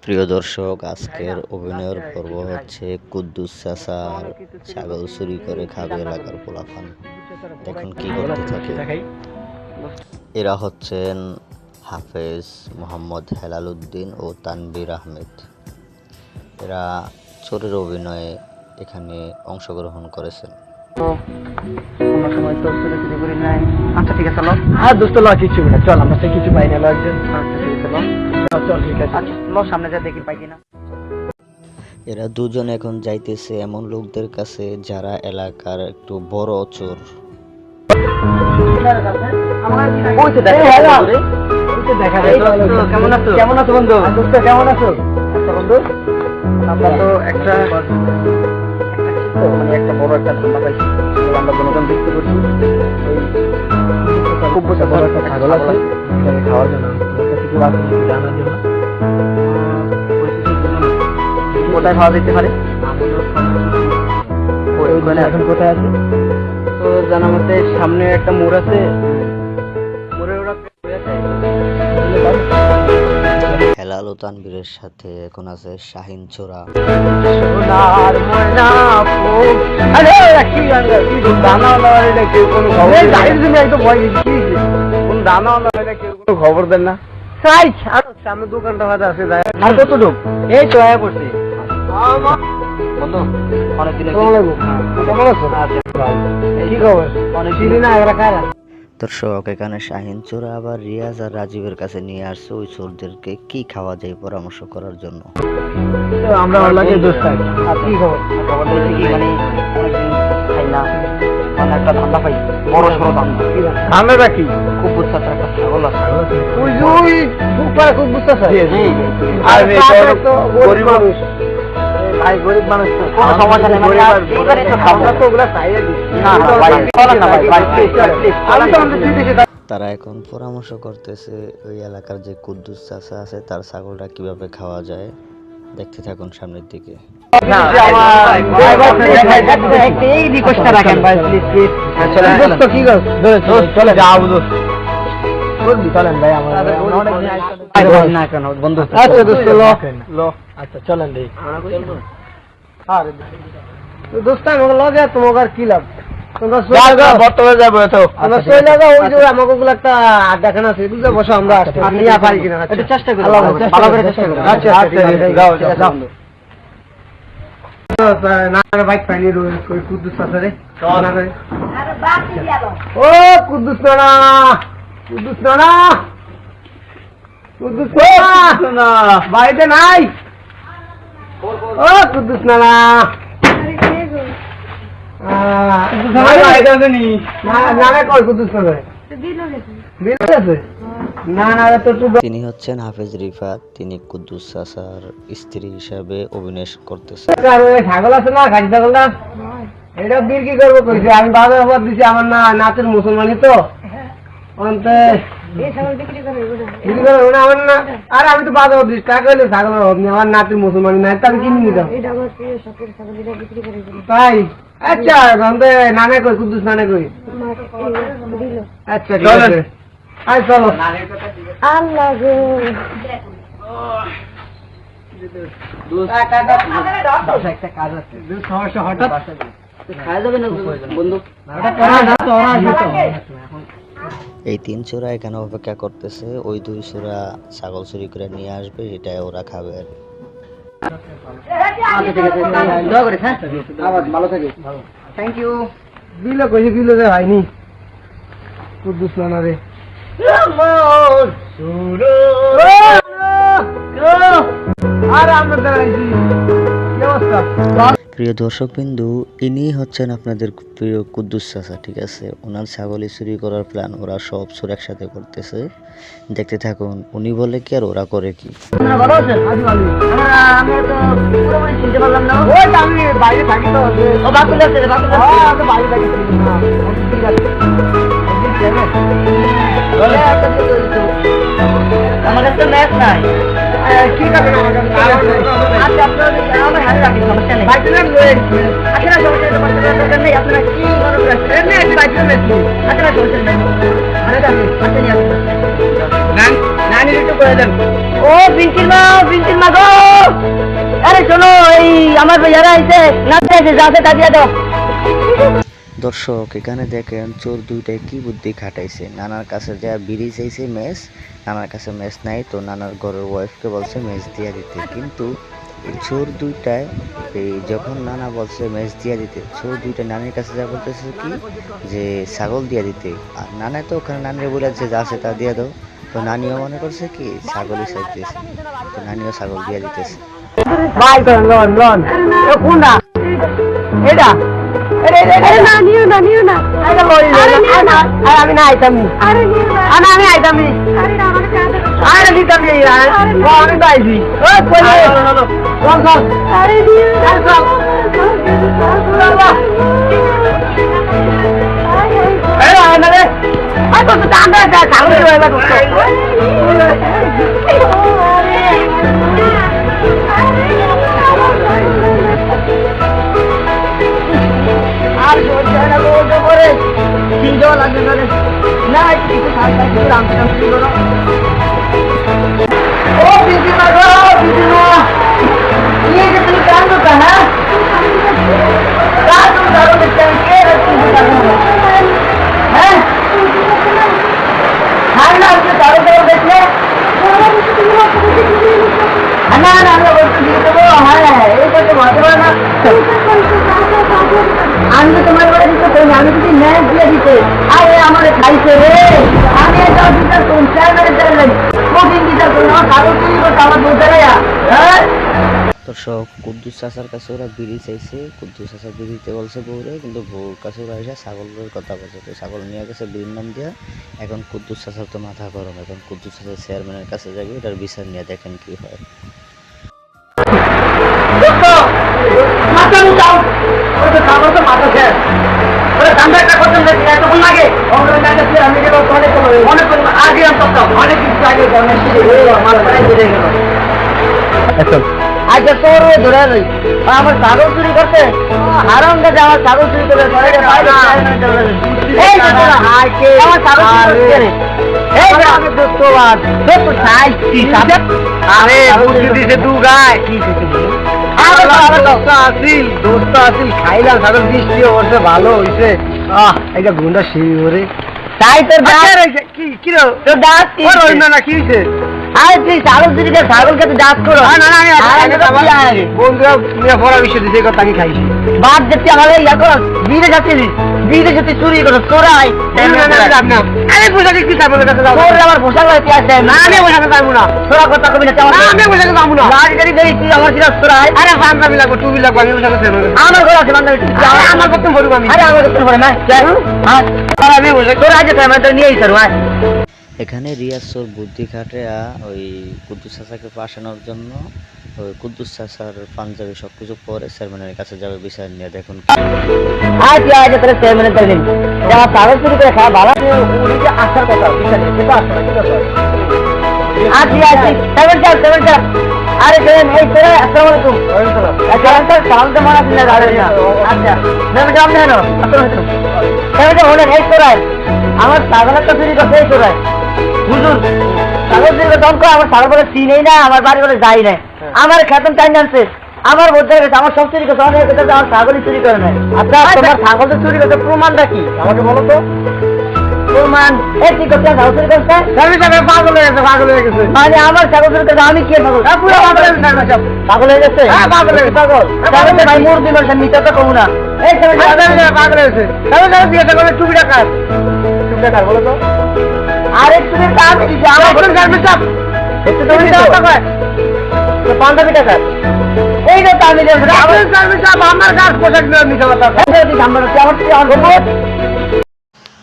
প্রিয় দর্শক, আজকের অভিনয়ের পর্ব হচ্ছে কুদ্দুস চাচার ছাগল চুরি করে খাবে এলাকার পোলাপান। দেখুন কি করতে থাকে। এরা হচ্ছেন হাফেজ মোহাম্মদ হেলাল উদ্দিন ও তানবীর আহমেদ। এরা চোরের অভিনয়ে এখানে অংশগ্রহণ করেছেন। আচ্ছা ঠিক আছে, দোস্ত ল কিছু না, চল আমরা সে কিছু পাই না, একজন চল ঠিক আছে, ল সামনে যা দেখি পাই কিনা। এরা দুজন এখন যাইতেছে এমন লোকদের কাছে যারা এলাকার একটু বড় চোর। কেমন আছো? কেমন আছো বন্ধু? কেমন আছো বন্ধু? আমরা তো একটা একটা বড় একটা ধান্দা পাইছি, আমরা জনগণ দেখতে করছি। খুব বড় একটা ছাগল আছে খাওয়ার জন্য, জানার জন্য কোথায় খাওয়া যেতে পারে, এখন কোথায় আছে তো জানা মতে সামনে একটা মোড় আছে, মোড়ে ওরা হেলাল ও তানবীরের সাথে এখন আছে শাহিন চোরা। সোনার ময়না ফুল, আরে কি গাঙ্গা কি দানা না কেউ কোনো খবর, এই গাড়ির জন্য একদম ভয় গেছি, কোন দানা না কেউ কোনো খবর দেন না। চাই আর সামনে দোকানটা হাতে আছে, যায় আর কত ঢোক এই তো আয়া পড়ছে। বন্ধু অনেকদিন কেমন আছো? কি খবর? অনেকদিন না এরা কারা? দর্শক, এখানে শাহিন চোরা আবার রিয়াজ আর রাজীবের কাছে নিয়ে আসছে ওই চোরদেরকে কি খাওয়া যায় পরামর্শ করার জন্য। আমরা ওর লাগে দোস্ত থাকি। আর কি খবর? খবর বলতে কি মানে অনেকদিন খাই না, মানে একটা ধান্দা পাই, বড় সড়ো ধান্দা। ধান্দাটা কি? খুব বুঝতে একটা ছাগল আছে, ওই ওই সুপার খুব বুঝতে চাই। আর গরিব মানুষ, ভাই গরিব মানুষ তো কোনো সমস্যা নেই, মানে এইবারে তো খাওয়া তো ওগুলা চাইয়ে দিচ্ছি না ভাই, চলো না ভাই, আমি তো আমাদের দিতেছি। তারা এখন পরামর্শ করতেছে ওই এলাকার যে কুদ্দুস চাচা আছে তার ছাগলটা কিভাবে খাওয়া যায়। দেখতে থাকুন সামনের দিকে। তোমাকে আর কি লাভ, বাড়িতে নাই? ও কুদ্দুস নানা, তিনি হচ্ছেন হাফেজ রিফাত। তিনি কুদ্দুস চাচার স্ত্রী হিসাবে অভিনয় করতেছেন। ছাগল আছে না, খাসি ছাগলটা, এটা বিক্রি করবো কইছে। আমি বাজার অফার দিচ্ছি, আমার না নাচের মুসলমানি তো অন্তে বিক্রি করবো না আমার না। আর আমি তো বাজার অফার দিচ্ছি, টাকা হলে ছাগল আমার নাচের মুসলমানি নাই, তাহলে কিনে নিতাম। তাই আচ্ছা, নানা কই কুদ্দুস নানা কই? আচ্ছা ঠিক আছে, আয় চলো। আল্লাহ গো, একটা কাজ আছে, সমস্যা হঠাৎ খাওয়া যাবে না বন্ধু। এই তিন চোরা এখানে অপেক্ষা করতেছে, ওই দুই চোরা ছাগল চুরি করে নিয়ে আসবে, এটাই ওরা খাবে আর কি। ভালো থাকে, থ্যাংক ইউ। বিল কইছে, বিল হয়নি কুদ্দুস নানা রে। আর আমরা দাঁড়াইছি, কি অবস্থা? প্রিয় দর্শকবিন্দু, ইনি হচ্ছেন আপনাদের প্রিয় কুদ্দুস চাচা। ঠিক আছে, ওনার ছাগলি চুরি করার প্ল্যান ওরা সব চোর একসাথে করতেছে। দেখতে থাকুন উনি বলে কি আর ওরা করে কি। ভালো আছেন? আমরা তো পুরোপুরি চিনতে পারলাম না। ওই আমি বাইরে থাকি তো, ও বাকুল আছে, বাকুল আছে। হ্যাঁ, আমি বাইরে থাকি। ঠিক আছে, আমার কাছে ম্যাচ নাই। ঠিক আছে, আচ্ছা আপনার আমার হাতে রাখি, সমস্যা নেই। বাইরে আপনারা সমস্যা নেই, আপনারা কি মনে করছেন? বাইরে আপনারা সমস্যা নেই, আরে আমি আচ্ছা নিয়ে আসবো। নানি একটু করে দেন। ও বিন্টির মা গো, শোনো, এই আমার যারা আইছে নাচতে আছে, যাতে তা দিয়ে দাও। দর্শক এখানে দেখেন চোর দুইটায় কি বুদ্ধি খাটাইছে। নানার কাছে যা বিড়ি চাইছে মেস, নানার কাছে মেস নাই, তো নানার ঘরের ওয়াইফকে বলছে মেস দিয়ে দিতে। কিন্তু এই চোর দুইটায় যখন নানা বলছে মেস দিয়ে দিতে, চোর দুইটা নানির কাছে যা বলতেছে কি যে ছাগল দিয়ে দিতে। আর নানা তো ওখানে নানির বলে যে যা আছে তা দিয়ে দাও, তো নানিও মনে করছে কি ছাগলই চাইতেছে, তো নানিও ছাগল দিয়ে দিতেছে। ভাই লন লন কোনটা এটা? আমি না আইতাম, আমি আইতাম, আরে দিতাম, আমি পাইছি। আর করে চিন্তাও লাগবে না, কিছু ও বিজি না গো, বিজি না ये जो तुम काम करता है रात को दारू में चल के तुम करना है हां ना ये दारू देखले ना ना ना वो तो है ये तो बात है ना আমি তোমার বলে দিতে কই আমি যদি ন্যায় দিয়ে দিতে আরে আমারে খাইছে রে আমি এটা দিতে সংসার করে চললেন কোকিং দিতে কোন কাগজ তুই তো আমার দুধরায়া হ্যাঁ। দর্শক কুদ্দুস চাচার কাছে ওরা বিড়ি চাইছে, কুদ্দুস চাচা বিড়িতে বলছে বউরে, কিন্তু বউর কাছে ওরা এসে ছাগলের কথা বলছে, তো ছাগল নিয়ে গেছে বিড়ির নাম দিয়া। এখন কুদ্দুস চাচার তো মাথা গরম, এখন কুদ্দুস চাচার চেয়ারম্যানের কাছে যাবে, এটার বিচার নিয়ে দেখেন কি হয়। মাথা উঠাও, ওই তো খাবার তো মাথা খেয়ে ওরে ঠান্ডা একটা করতে এতক্ষণ লাগে ওরে কাছে আমি গেল অনেক অনেক আগে তো অনেক কিছু আগে অনেক আমার প্রায় বেড়ে গেল। আচ্ছা তোর ধরে লই আমার ছাগল চুরি করতে হারাম কাছে আমার ছাগল চুরি করে আমার ছাগল চুরি করে এই আমি দোস্তবাদ তো খাইছি সাথে আরে বুঝি দিছে দু গায় কি কিছু দোস্ত আসিল খাইলাম ছাগল বৃষ্টি অবশ্য ভালো হইছে এটা গুন্ডা সেই ওরে তাই তোর কি কি তোর দাঁত না কি হইছে আরে তুই ছাগল চুরি করে ছাগলকে তুই দাঁত করো না না আমি বন্ধুরা মেয়ে পড়া বিষয় দিছে কথা আমি খাইছি বাদ দিতে আমাদের ইয়া করো বিড়ে যাচ্ছিস বিড়ে যদি চুরি করো তোরাই আরে পোশাকে কি ছাগলের কাছে যাবো তোর আমার পোশাক হইতে আসে না আমি পোশাকে যাবো না তোরা কথা কবি না আমি পোশাকে যাবো না গাড়ি গাড়ি দেই তুই আমার সিরা তোরাই আরে বান্ধবী লাগবে টুবি লাগবে আমি পোশাকে যাবো আমার ঘর আছে বান্ধবী আমার কত বলবো আমি আরে আমার কত বলে না আর আমি পোশাক তোরা আজ আমি তো নিয়ে আইছার ভাই। এখানে রিয়াজ চোর বুদ্ধি খাটে ওই কুদ্দুস চাচাকে ফাঁসানোর জন্য ওই কুদ্দুস চাচার পাঞ্জাবি সবকিছু পরে চেয়ারম্যানের কাছে যাবে বিচার নিয়ে দেখুন। আজ আজ তোর চেয়ারম্যানের কাছে নিন যারা কাগজ চুরি করে খাওয়া ভালো উনিকে আসার কথা বিচার নিতে তো আসবে ঠিক আছে আজ আজ সেভেন চার আরে সেভেন এই তোরা আসসালামু আলাইকুম আসসালাম স্যার সালাম তো মারা দিন আরে না আচ্ছা সেভেন চার নেন আসসালামু সেভেন চার হলেন এই তোরা আমার ছাগলের তো চুরি করতে এই তোরা হুজুর ছাগল চুরি করতে অঙ্ক আমার ছাগল বলে চিনেই না আমার বাড়ি বলে যাই না আমার খেতন টাইম জানছে আমার বোঝা গেছে আমার সব চুরি করছে অনেক আমার ছাগলই চুরি করে নাই। আচ্ছা তোমার ছাগল তো চুরি করতে প্রমাণটা কি আমাকে বলো তো প্রমাণ এই কি করতে ছাগল চুরি করছে পাগল হয়ে গেছে মানে আমার ছাগল চুরি করতে আমি কি পাগল হয়ে গেছে পাগল ভাই মুরগি মারছে নিতে তো কমু না এই পাগল হয়েছে দিয়েছে বলে টুপিটা কার বলো তো আরে চুরির কাজ একটু তুমি পাঞ্জাবি টাকা এই যে আমি আমার গাছ পোশাক নিতে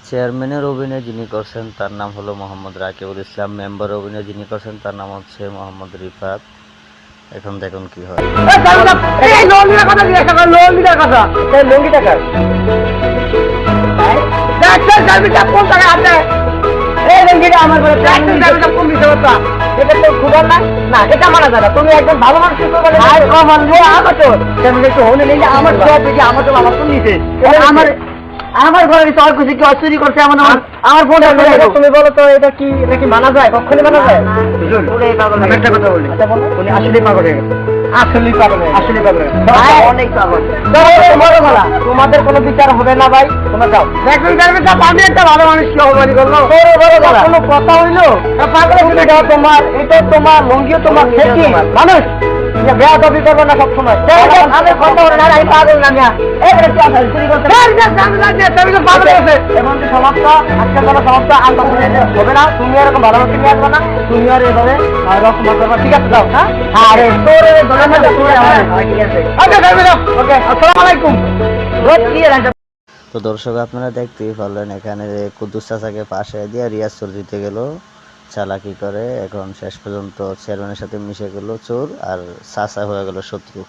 চেয়ারম্যানের অভিনয় যিনি করছেন তার নাম হলো মোহাম্মদ রাকিবুল ইসলাম, মেম্বার অভিনয় যিনি করছেন তার নাম হচ্ছে মোহাম্মদ রিফাত। এখন দেখুন কি হয়। এটা মানা যাবে তুমি একদম ভালো মানুষ আমার আমার ঘরে চর খুশি কি চুরি করছে এমন আমার ফোন তুমি বলো তো এটা কি মানা যায় কখনই মানা যায় একটা কথা বলি উনি আসলে পাগল হয়ে গেছে আসলেই পাগল, আসলেই পাগল, অনেক পাগল। তোমাদের কোনো বিচার হবে না ভাই, তোমরা যাও। দেখুন আমি একটা ভালো মানুষ কি অপমানি করলো, কোনো কথা হইলো পাগল। তোমার এটা তোমার লঙ্গিও তোমার খেতে মানুষ বেয়া দাবি করবে না সবসময়। আমি কথা বলে না, আমি পাগল না মিয়া। এবারে কি আছে চুরি করতে এখন যে সমস্যা আজকাল কোনো সমস্যা আর হবে না। তুমি এরকম ভালো মানুষ নিয়ে আসবে না, তুমি আর এভাবে রকম করবে। ঠিক আছে যাও। হ্যাঁ আরে তোর ধরে না তোর ঠিক আছে। ওকে আসসালামু আলাইকুম। তো দর্শক আপনারা দেখতেই পারলেন এখানে কুদ্দুস চাচাকে পাশে দিয়ে রিয়াজ চোর জিতে গেল চালাকি করে, এখন শেষ পর্যন্ত চেয়ারম্যানের সাথে মিশে গেল চোর আর চাচা হয়ে গেল শত্রু।